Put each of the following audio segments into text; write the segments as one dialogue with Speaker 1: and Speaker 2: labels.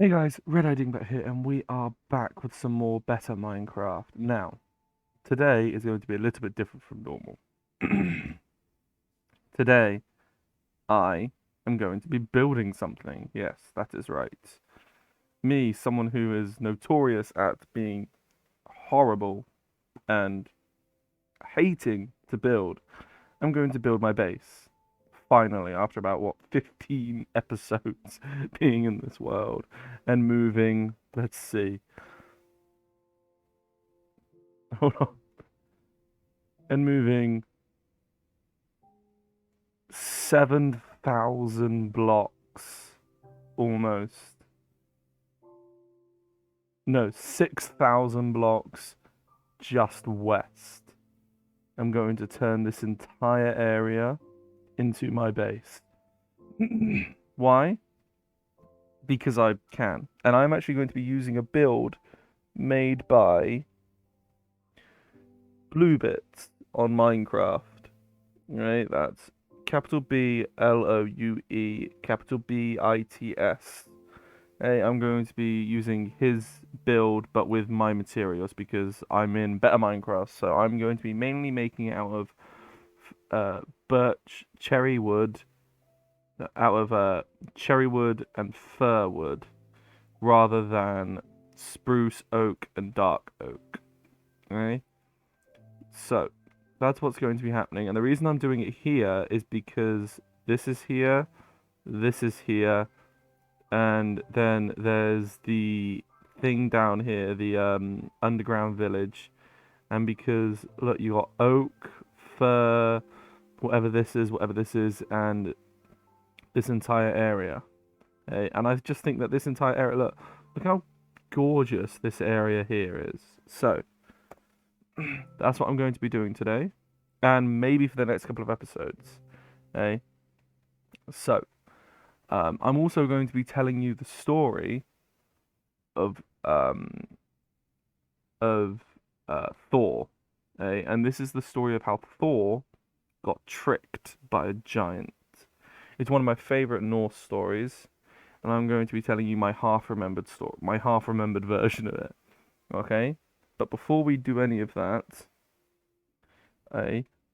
Speaker 1: Hey guys, Red Eye back here, and we are back with some more better Minecraft. Now, today is going to be a little bit different from normal. Today, I am going to be building something. Yes, that is right. Me, someone who is notorious at being horrible and hating to build, I'm going to build my base. Finally, after about, what, 15 episodes being in this world and moving, let's see. Hold on. And moving 7,000 blocks almost. No, 6,000 blocks just west. I'm going to turn this entire area into my base. Why? Because I can. And I'm actually going to be using a build made by Bluebits on Minecraft. Right? That's capital B Loue, capital BITS. Hey, I'm going to be using his build, but with my materials because I'm in better Minecraft. So I'm going to be mainly making it out of birch, cherry wood, cherry wood and fir wood, rather than spruce, oak, and dark oak. Okay, so that's what's going to be happening, and the reason I'm doing it here is because this is here, and then there's the thing down here, the underground village, and because look, you got oak, fir, whatever this is, and this entire area. Okay? And I just think that this entire area, look how gorgeous this area here is. So that's what I'm going to be doing today, and maybe for the next couple of episodes. Okay? So I'm also going to be telling you the story of of Thor, okay? And this is the story of how Thor got tricked by a giant. It's one of my favorite Norse stories, and I'm going to be telling you my half-remembered story, my half-remembered version of it. Okay, but before we do any of that,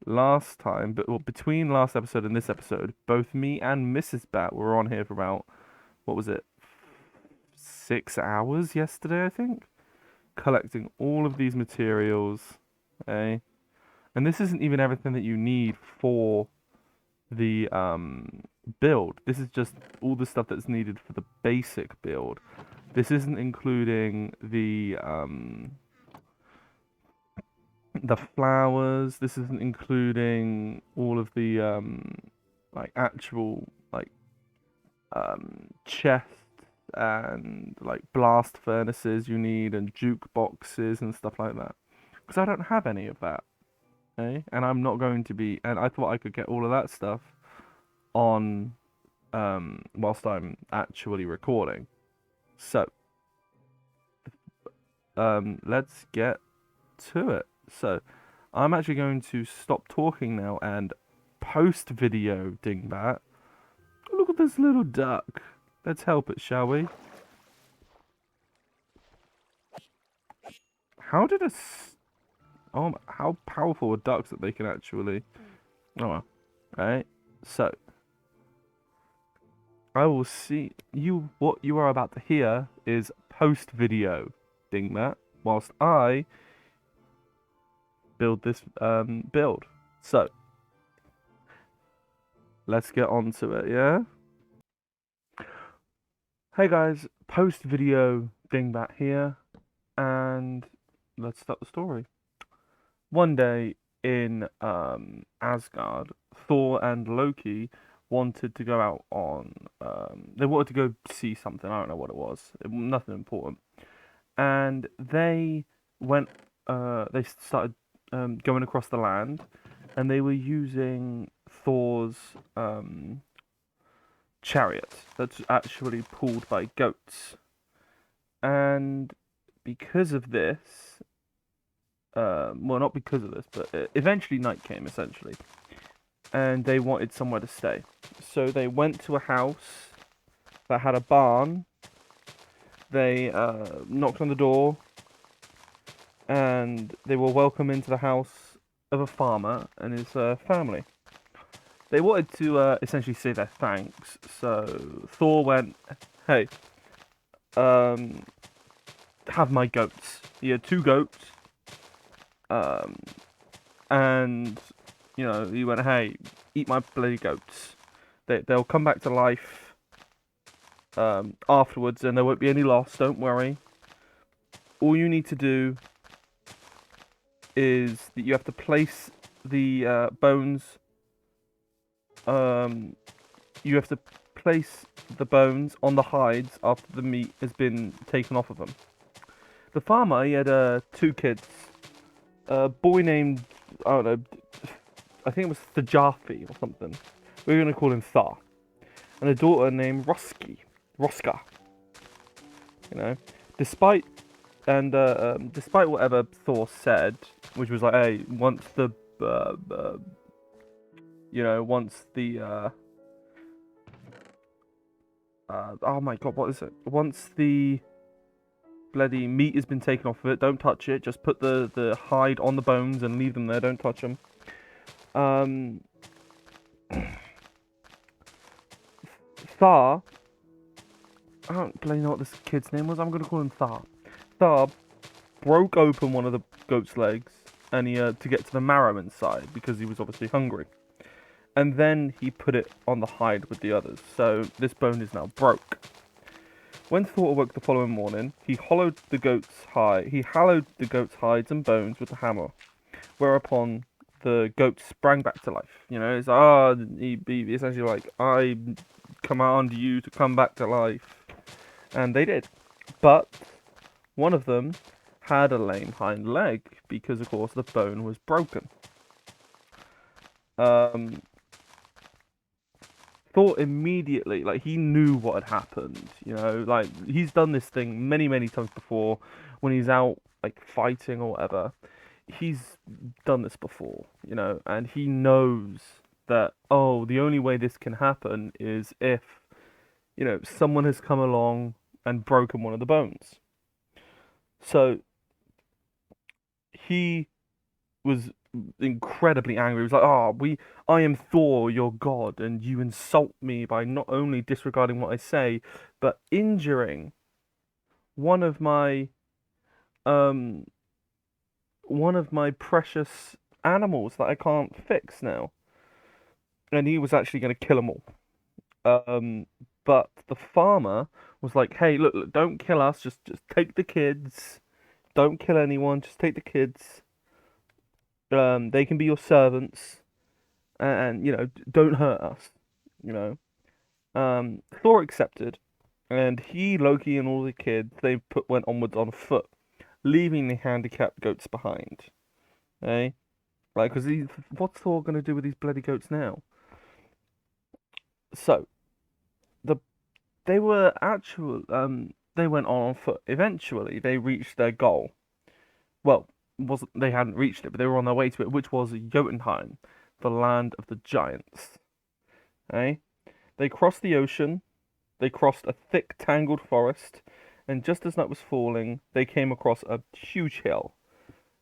Speaker 1: last time, but well, between last episode and this episode, both me and Mrs. Bat were on here for about, what was it, 6 hours yesterday, I think, collecting all of these materials. Okay, and this isn't even everything that you need for the build. This is just all the stuff that's needed for the basic build. This isn't including the flowers. This isn't including all of the like actual like chests and like blast furnaces you need and jukeboxes and stuff like that, because I don't have any of that. Okay? And I'm not going to be, and I thought I could get all of that stuff on whilst I'm actually recording. So let's get to it. So I'm actually going to stop talking now and post video, Dingbat. Look at this little duck. Let's help it, shall we? How did oh, how powerful are ducks that they can actually... Oh well. Alright, so I will see you. What you are about to hear is post video, Dingbat, whilst I build this build. So let's get on to it, yeah? Hey guys, post video, Dingbat here, and let's start the story. One day in Asgard, Thor and Loki wanted to go out on they wanted to go see something. I don't know what it was. Nothing important. And they went they started going across the land, and they were using Thor's chariot that's actually pulled by goats. And because of this, well, not because of this, but eventually night came, essentially, and they wanted somewhere to stay. So they went to a house that had a barn they knocked on the door, and they were welcome into the house of a farmer and his family. They wanted to essentially say their thanks, so Thor went, "Hey, um, have my goats." He had two goats, um, and he went, "Hey, eat my bloody goats. They'll come back to life afterwards, and there won't be any loss. Don't worry. All you need to do is that you have to place the bones. Um, you have to place the bones on the hides after the meat has been taken off of them." The farmer, he had two kids. A boy named, I don't know, I think it was Thajafi or something. We were gonna call him Thar, and a daughter named Roska. You know, despite despite whatever Thor said, which was like, hey, once the once the oh my god, what is it? Once the bloody meat has been taken off of it, don't touch it. Just put the hide on the bones and leave them there. Don't touch them. Thar, I don't bloody know what this kid's name was. I'm gonna call him Thar. Thar broke open one of the goat's legs, and he to get to the marrow inside because he was obviously hungry. And then he put it on the hide with the others. So this bone is now broke. When Thor awoke the following morning, he hallowed the goat's hides and bones with the hammer, whereupon the goat sprang back to life. It's like, he essentially like, I command you to come back to life, and they did. But one of them had a lame hind leg because, of course, the bone was broken. Thor immediately, like, he knew what had happened, like, he's done this thing many, many times before when he's out, like, fighting or whatever. He's done this before, and he knows that, oh, the only way this can happen is if, someone has come along and broken one of the bones. So, he was incredibly angry. He was like, "Oh, I am Thor, your god, and you insult me by not only disregarding what I say, but injuring one of my um precious animals that I can't fix now." And he was actually going to kill them all. But the farmer was like, "Hey, look, don't kill us. Just take the kids. Don't kill anyone. Just take the kids. They can be your servants, and don't hurt us." You know. Thor accepted, and he, Loki, and all the kids went onwards on foot, leaving the handicapped goats behind. Eh? Like, because what's Thor gonna do with these bloody goats now? So the they were they went on foot. Eventually, they reached their goal. Well, wasn't they hadn't reached it, but they were on their way to it, which was Jotunheim, the land of the giants. Eh? They crossed the ocean. They crossed a thick, tangled forest, and just as night was falling, they came across a huge hill.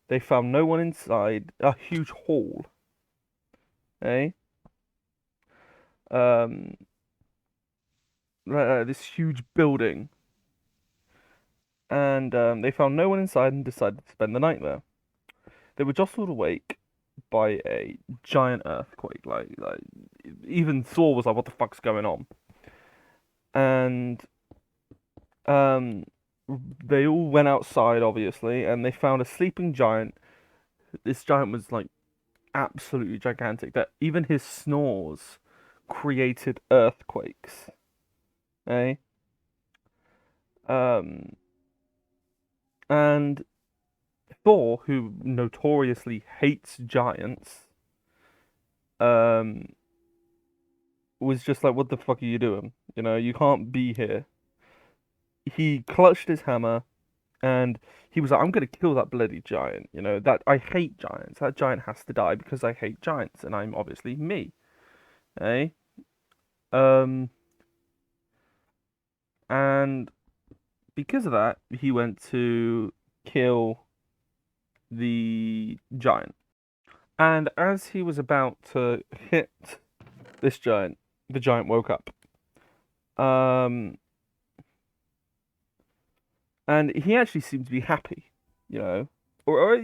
Speaker 1: They found no one inside a huge hall. Eh? Um, this huge building, and they found no one inside and decided to spend the night there. They were jostled awake by a giant earthquake. Like even Thor was like, "What the fuck's going on?" And they all went outside, obviously, and they found a sleeping giant. This giant was like absolutely gigantic. That even his snores created earthquakes. Eh? Um, and Thor, who notoriously hates giants, um, was just like, "What the fuck are you doing? You can't be here." He clutched his hammer and he was like, "I'm gonna kill that bloody giant. That I hate giants. That giant has to die because I hate giants, and I'm obviously me." Eh? Um, and because of that, he went to kill the giant. And as he was about to hit this giant, the giant woke up. And he actually seemed to be happy, you know, or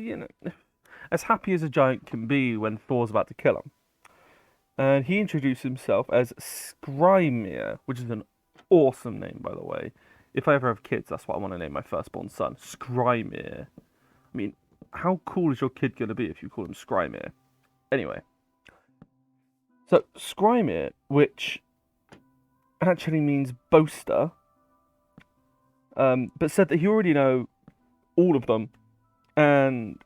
Speaker 1: as happy as a giant can be when Thor's about to kill him. And he introduced himself as Skrymir, which is an awesome name, by the way. If I ever have kids, that's what I want to name my firstborn son, Skrymir. I mean, how cool is your kid going to be if you call him Skrymir? Anyway, so Skrymir, which actually means boaster, but said that he already know all of them, and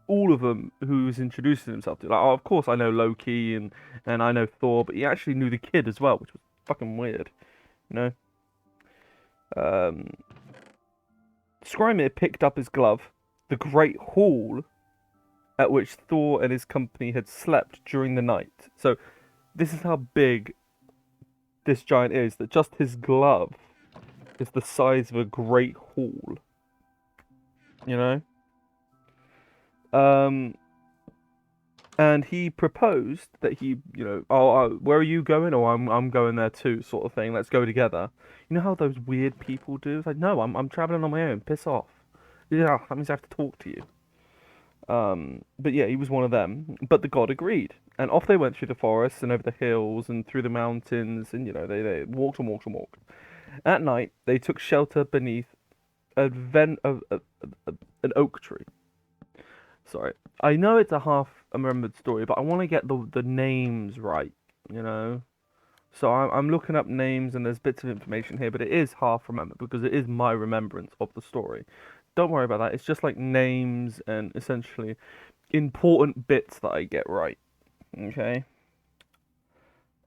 Speaker 1: all of them who he was introducing himself to. Like, oh, of course I know Loki and I know Thor, but he actually knew the kid as well, which was fucking weird, you know. Skrymir picked up his glove, the great hall at which Thor and his company had slept during the night. So this is how big this giant is, that just his glove is the size of a great hall. You know? And he proposed that he, you know, oh, where are you going? Or I'm going there too, sort of thing. Let's go together. You know how those weird people do? It's like, no, I'm traveling on my own. Piss off. Yeah, that means I have to talk to you. But yeah, he was one of them. But the god agreed, and off they went through the forests and over the hills and through the mountains, and you know they walked and walked and walked. At night, they took shelter beneath an oak tree. Sorry, I know it's a half remembered story, but I want to get the names right, you know. So I'm looking up names and there's bits of information here, but it is half remembered because it is my remembrance of the story. Don't worry about that. It's just like names and essentially important bits that I get right. Okay.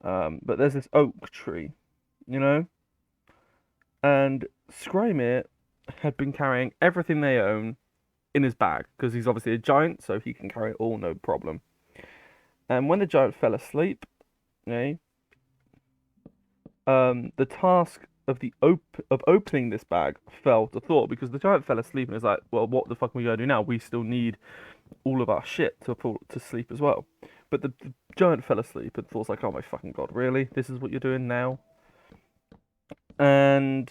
Speaker 1: But there's this oak tree, you know, and Skrymir had been carrying everything they own in his bag because he's obviously a giant, so he can carry it all, no problem. And when the giant fell asleep, okay, the task of opening this bag fell to Thor because the giant fell asleep and is like, well, what the fuck are we gonna do now? We still need all of our shit to fall to sleep as well. But the giant fell asleep and Thor's like, oh my fucking god, really? This is what you're doing now? And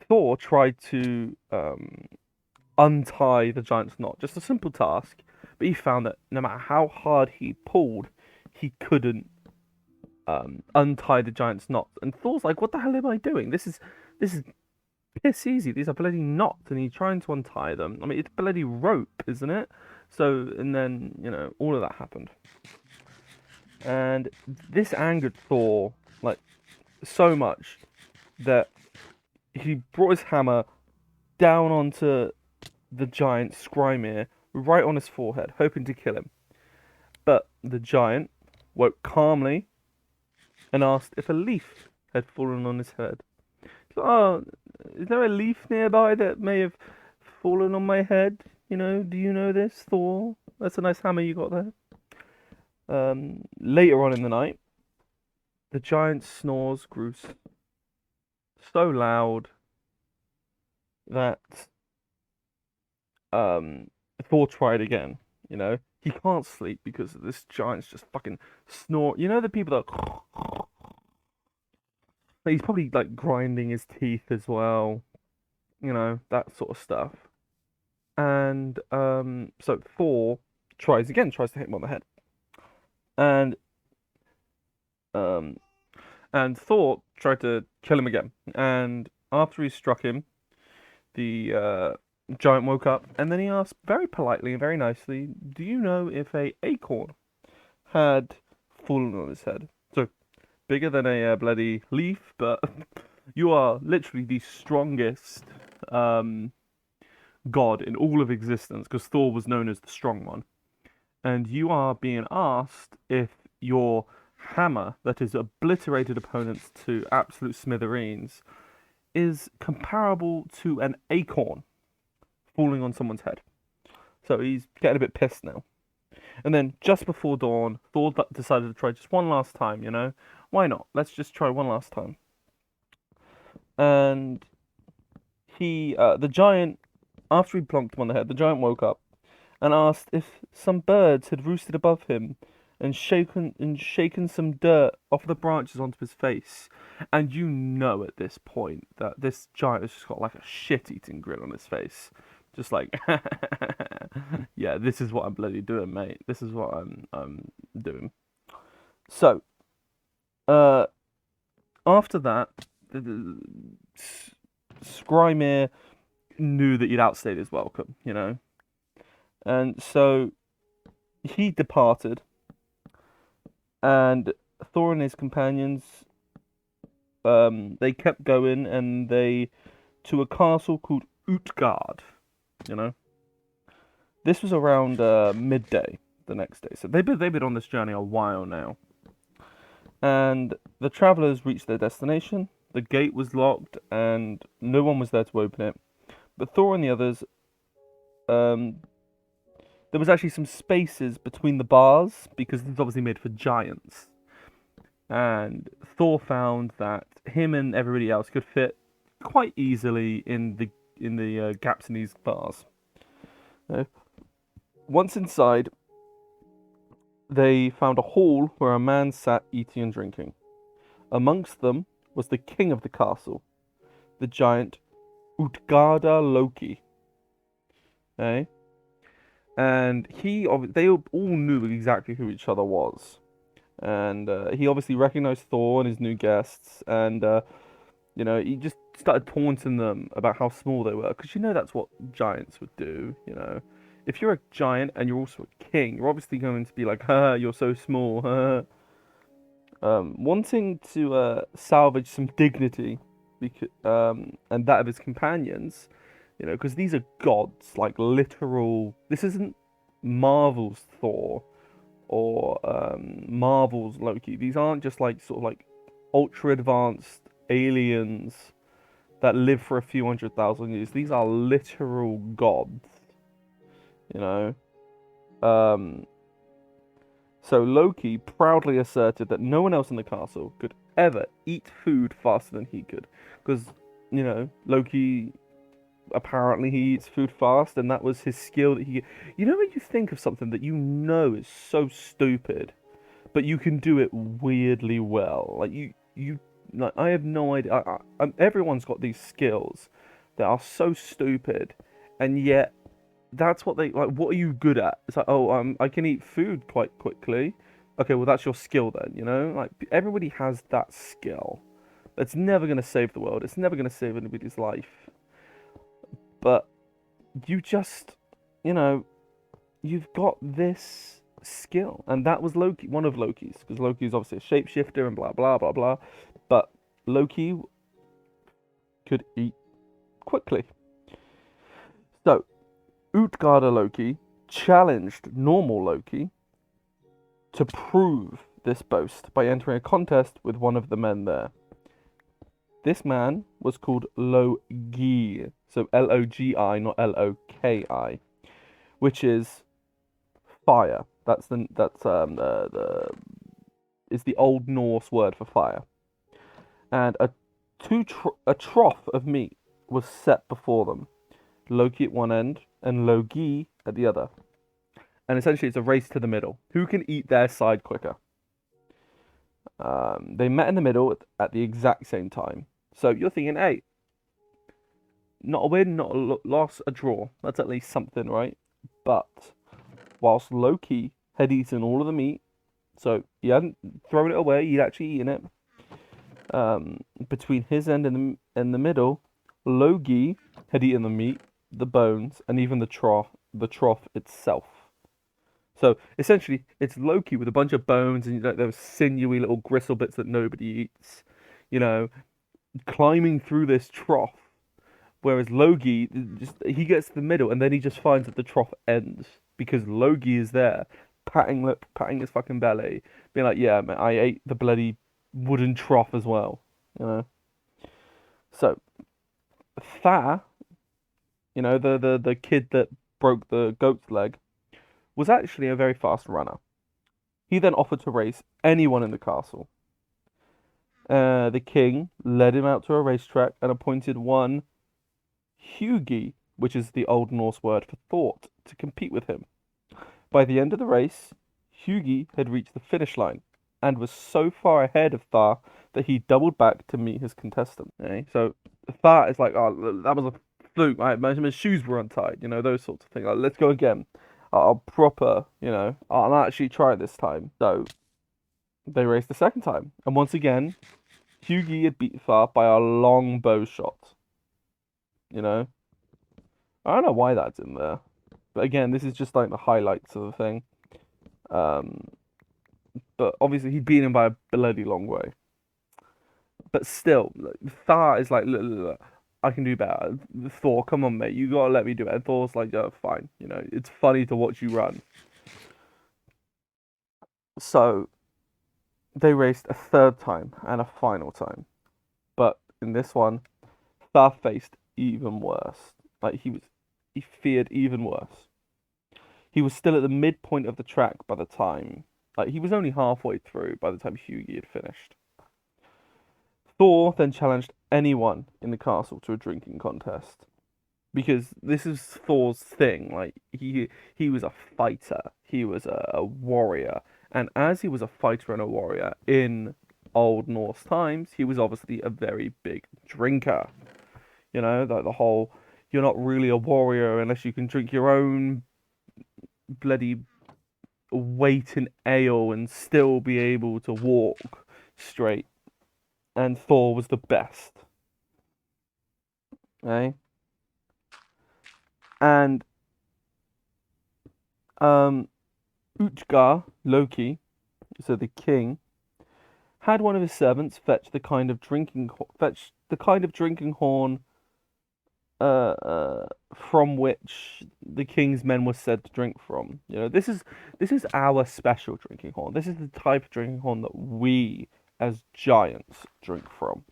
Speaker 1: Thor tried to untie the giant's knot, just a simple task, but he found that no matter how hard he pulled, he couldn't untie the giant's knot. And Thor's like, what the hell am I doing? This is piss easy. These are bloody knots, and he's trying to untie them. I mean, it's bloody rope, isn't it? So, and then, you know, all of that happened. And this angered Thor, like, so much that he brought his hammer down onto the giant Skrymir, right on his forehead, hoping to kill him. But the giant woke calmly and asked if a leaf had fallen on his head. So, oh, is there a leaf nearby that may have fallen on my head? You know, do you know this, Thor? That's a nice hammer you got there. Later on in the night, the giant's snores grew so loud that Thor tried again. You know, he can't sleep because this giant's just fucking snore. You know the people that he's probably like grinding his teeth as well. You know, that sort of stuff. And so Thor tries again, tries to hit him on the head. And Thor tried to kill him again. And after he struck him, the giant woke up, and then he asked very politely and very nicely, "Do you know if a acorn had fallen on his head?" So bigger than a bloody leaf, but you are literally the strongest god in all of existence, because Thor was known as the strong one. And you are being asked if your hammer that has obliterated opponents to absolute smithereens is comparable to an acorn falling on someone's head. So he's getting a bit pissed now. And then just before dawn, Thor decided to try just one last time. Why not? Let's just try one last time. And the giant, after he plonked him on the head, the giant woke up and asked if some birds had roosted above him and shaken some dirt off the branches onto his face. And at this point that this giant has just got like a shit-eating grin on his face. Just like, yeah, this is what I'm bloody doing, mate. This is what I'm doing. So, uh, after that, Skrymir knew that he'd outstayed his welcome. And so he departed, and Thor and his companions, they kept going, and they to a castle called Utgard. You know, this was around midday the next day, so they've been on this journey a while now. And the travelers reached their destination. The gate was locked, and no one was there to open it. But Thor and the others, um, there was actually some spaces between the bars because this is obviously made for giants. And Thor found that him and everybody else could fit quite easily in the gaps in these bars. Uh, Once inside, they found a hall where a man sat eating and drinking. Amongst them was the king of the castle, the giant Utgarda Loki. Eh? And they all knew exactly who each other was. And he obviously recognized Thor and his new guests, and he just started taunting them about how small they were, because that's what giants would do. If you're a giant and you're also a king, you're obviously going to be like, "Ha, you're so small." Wanting to salvage some dignity, and that of his companions, because these are gods, like literal. This isn't Marvel's Thor or Marvel's Loki. These aren't just like sort of like ultra advanced aliens that live for a few 100,000 years. These are literal gods, you know. Um, so Loki proudly asserted that no one else in the castle could ever eat food faster than he could, because Loki apparently he eats food fast, and that was his skill that he. When you think of something that is so stupid, but you can do it weirdly well. Like you like I have no idea. Everyone's got these skills that are so stupid, and yet that's what they like. What are you good at? It's like, oh, I can eat food quite quickly. Okay, well that's your skill then. Like everybody has that skill. It's never gonna save the world. It's never gonna save anybody's life. But you just, you've got this skill, and that was Loki, one of Loki's, because Loki is obviously a shapeshifter and blah blah blah blah. But Loki could eat quickly. So Utgarda Loki challenged normal Loki to prove this boast by entering a contest with one of the men there. This man was called Logi, so Logi, not Loki, which is fire. That's the is the Old Norse word for fire. And a trough of meat was set before them. Loki at one end and Logi at the other. And essentially, it's a race to the middle. Who can eat their side quicker? They met in the middle at the exact same time. So you're thinking, hey, not a win, not a loss, a draw. That's at least something, right? But whilst Loki had eaten all of the meat, so he hadn't thrown it away, he'd actually eaten it. Between his end and the middle, Logi had eaten the meat, the bones, and even the trough itself. So essentially, it's Loki with a bunch of bones and those sinewy little gristle bits that nobody eats, climbing through this trough. Whereas Loki, he gets to the middle and then he just finds that the trough ends because Loki is there, patting his fucking belly, being like, "Yeah, man, I ate the bloody wooden trough as well." So Thor, the kid that broke the goat's leg, was actually a very fast runner. He then offered to race anyone in the castle. The king led him out to a racetrack and appointed one Hugi, which is the Old Norse word for thought, to compete with him. By the end of the race, Hugi had reached the finish line and was so far ahead of Thar that he doubled back to meet his contestant. Okay? So Thar is like, oh, that was a fluke. My shoes were untied, those sorts of things. Like, let's go again. I'll proper, I'll actually try this time. So they raced the second time, and once again, Hugi had beat Thar by a long bow shot. I don't know why that's in there. But again, this is just like the highlights of the thing. But obviously he'd beaten him by a bloody long way. But still, Thar is like, look, I can do better. Thor, come on, mate, you gotta let me do it. And Thor's like, yeah, fine. It's funny to watch you run. So they raced a third time and a final time. But in this one, Thar faced even worse. Like he feared even worse. He was still at the midpoint of the track by the time. Like, he was only halfway through by the time Hugi had finished. Thor then challenged anyone in the castle to a drinking contest. Because this is Thor's thing. Like, he was a fighter. He was a warrior. And as he was a fighter and a warrior in Old Norse times, he was obviously a very big drinker. The whole, you're not really a warrior unless you can drink your own bloody weight in ale and still be able to walk straight. And Thor was the best. Okay? And Utgar, Loki, so the king, had one of his servants fetch the kind of drinking horn from which the king's men were said to drink from. This is our special drinking horn. This is the type of drinking horn that we as giants drink from.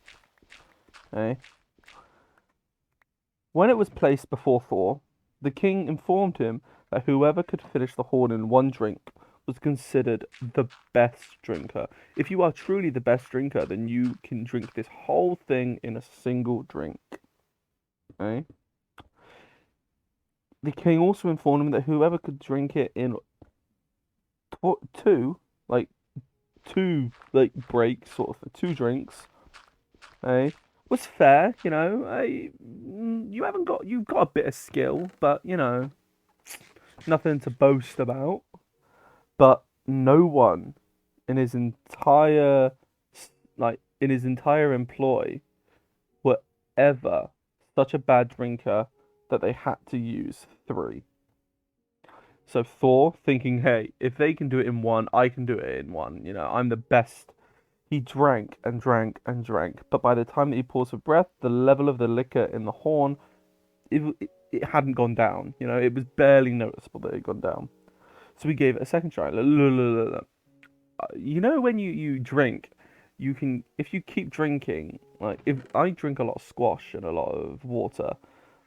Speaker 1: Okay? When it was placed before Thor, the king informed him that whoever could finish the horn in one drink was considered the best drinker. If you are truly the best drinker, then you can drink this whole thing in a single drink. Okay? The king also informed him that whoever could drink it in two breaks, sort of two drinks, was fair. You've got a bit of skill, but nothing to boast about. But no one in his entire employ were ever such a bad drinker that they had to use 3. So Thor, thinking, hey, if they can do it in 1, I can do it in 1. I'm the best. He drank and drank and drank, but by the time that he paused for breath, the level of the liquor in the horn, it hadn't gone down. It was barely noticeable that it had gone down. So we gave it a second try. When you drink, you can, if you keep drinking, like if I drink a lot of squash and a lot of water,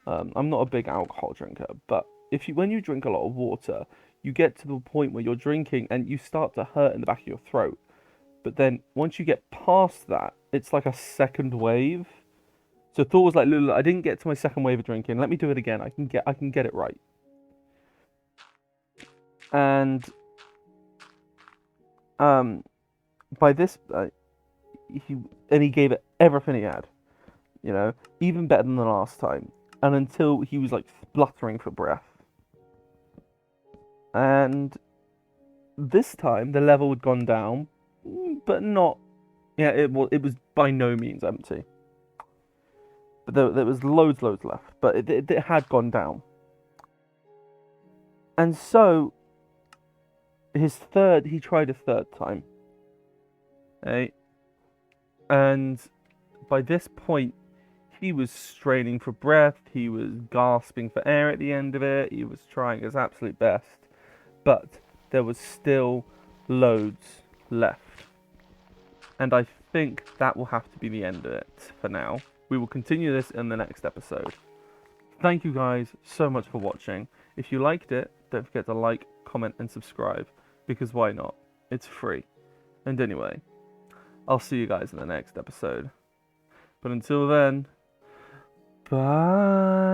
Speaker 1: I'm not a big alcohol drinker, but when you drink a lot of water, you get to the point where you're drinking and you start to hurt in the back of your throat. But then once you get past that, it's like a second wave. So Thor was like, look, I didn't get to my second wave of drinking. Let me do it again. I can get it right. And by this, he gave it everything he had. Even better than the last time. And until he was like spluttering for breath. And this time the level had gone down, but not. Yeah, it was by no means empty. But there was loads left, but it had gone down. And so he tried a third time. Okay? And by this point, he was straining for breath, he was gasping for air at the end of it, he was trying his absolute best. But there was still loads left. And I think that will have to be the end of it for now. We will continue this in the next episode. thank you guys so much for watching. If you liked it, don't forget to like, comment, and subscribe, because why not? It's free. And anyway, I'll see you guys in the next episode. But until then, bye.